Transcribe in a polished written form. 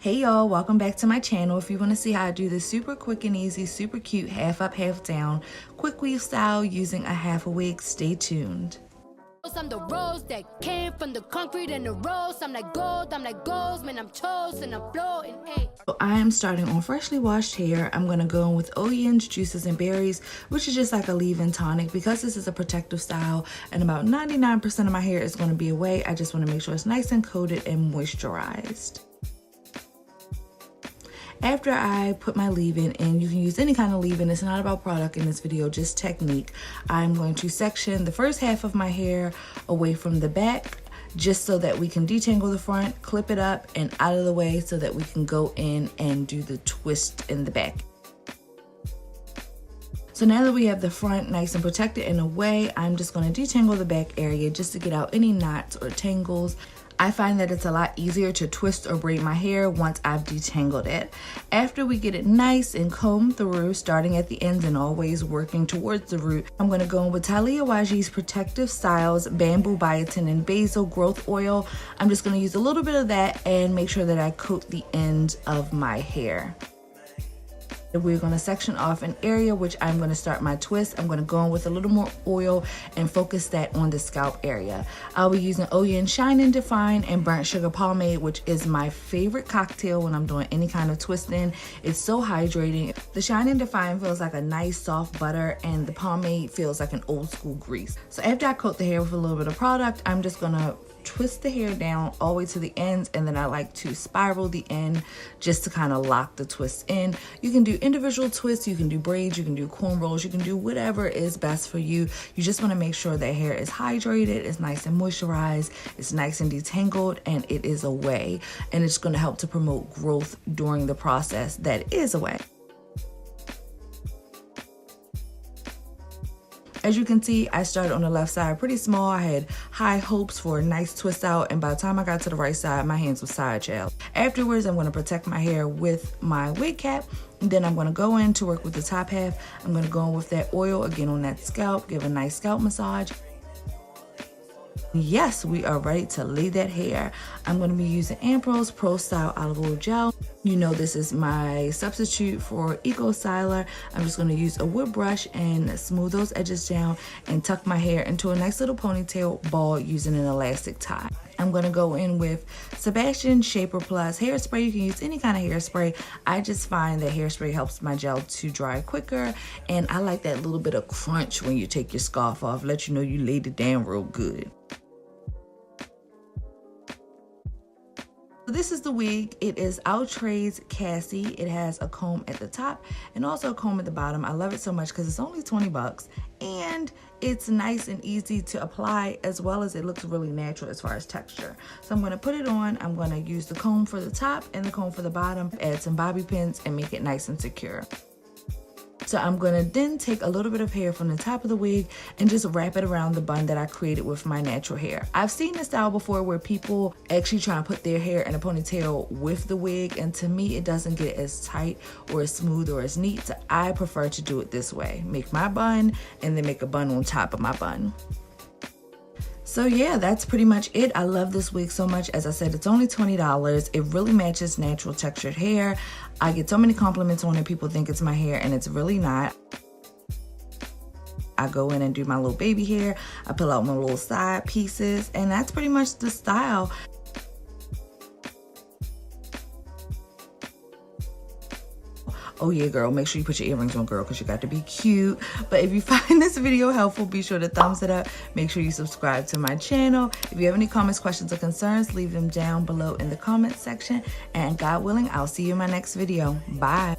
Hey y'all, welcome back to my channel. If you want to see how I do this super quick and easy, super cute, half up, half down, quick weave style using a half a wig, stay tuned. I'm the rose that came from the concrete and the rose. I'm like gold, man, I'm chosen, I'm floating. So I am starting on freshly washed hair. I'm going to go in with onions, juices, and berries, which is just like a leave-in tonic. Because this is a protective style and about 99% of my hair is going to be away, I just want to make sure it's nice and coated and moisturized. After I put my leave-in in, you can use any kind of leave-in. It's not about product in this video, just technique. I'm going to section the first half of my hair away from the back, just so that we can detangle the front, clip it up and out of the way so that we can go in and do the twist in the back. So now that we have the front nice and protected and away, I'm just going to detangle the back area just to get out any knots or tangles. I find that it's a lot easier to twist or braid my hair once I've detangled it. After we get it nice and combed through, starting at the ends and always working towards the root, I'm going to go in with Talia Waji's Protective Styles Bamboo Biotin and Basil Growth Oil. I'm just going to use a little bit of that and make sure that I coat the end of my hair. We're going to section off an area which I'm going to start my twist. I'm going to go in with a little more oil and focus that on the scalp area. I'll be using Outre Shine and Define and Burnt Sugar Pomade, which is my favorite cocktail when I'm doing any kind of twisting. It's so hydrating. The Shine and Define feels like a nice soft butter and the pomade feels like an old school grease. So after I coat the hair with a little bit of product, I'm just going to twist the hair down all the way to the ends, and then I like to spiral the end just to kind of lock the twist in. You can do individual twists, you can do braids, you can do cornrows, you can do whatever is best for you. You just want to make sure that hair is hydrated, it's nice and moisturized, it's nice and detangled, and it is away. And it's going to help to promote growth during the process that is away. As you can see, I started on the left side pretty small. I had high hopes for a nice twist out, and by the time I got to the right side, my hands were side child. Afterwards, I'm going to protect my hair with my wig cap, and then I'm going to go in to work with the top half. I'm going to go in with that oil again on that scalp, give a nice scalp massage. Yes, we are ready to lay that hair. I'm going to be using Ampro's Pro Style Olive Oil Gel. You know this is my substitute for Eco Styler. I'm just going to use a wood brush and smooth those edges down and tuck my hair into a nice little ponytail ball using an elastic tie. I'm going to go in with Sebastian Shaper Plus hairspray. You can use any kind of hairspray. I just find that hairspray helps my gel to dry quicker, and I like that little bit of crunch when you take your scarf off, let you know you laid it down real good. This is the wig. It is Outre's Cassie. It has a comb at the top and also a comb at the bottom. I love it so much because it's only 20 bucks and it's nice and easy to apply, as well as it looks really natural as far as texture. So I'm going to put it on. I'm going to use the comb for the top and the comb for the bottom, add some bobby pins and make it nice and secure. So I'm going to then take a little bit of hair from the top of the wig and just wrap it around the bun that I created with my natural hair. I've seen this style before where people actually try to put their hair in a ponytail with the wig, and to me it doesn't get as tight or as smooth or as neat. So I prefer to do it this way. Make my bun and then make a bun on top of my bun. So yeah, that's pretty much it. I love this wig so much. As I said, it's only $20. It really matches natural textured hair. I get so many compliments on it. People think it's my hair and it's really not. I go in and do my little baby hair. I pull out my little side pieces, and that's pretty much the style. Oh yeah, girl, make sure you put your earrings on, girl, because you got to be cute. But if you find this video helpful, be sure to thumbs it up. Make sure you subscribe to my channel. If you have any comments, questions, or concerns, leave them down below in the comment section. And God willing, I'll see you in my next video. Bye.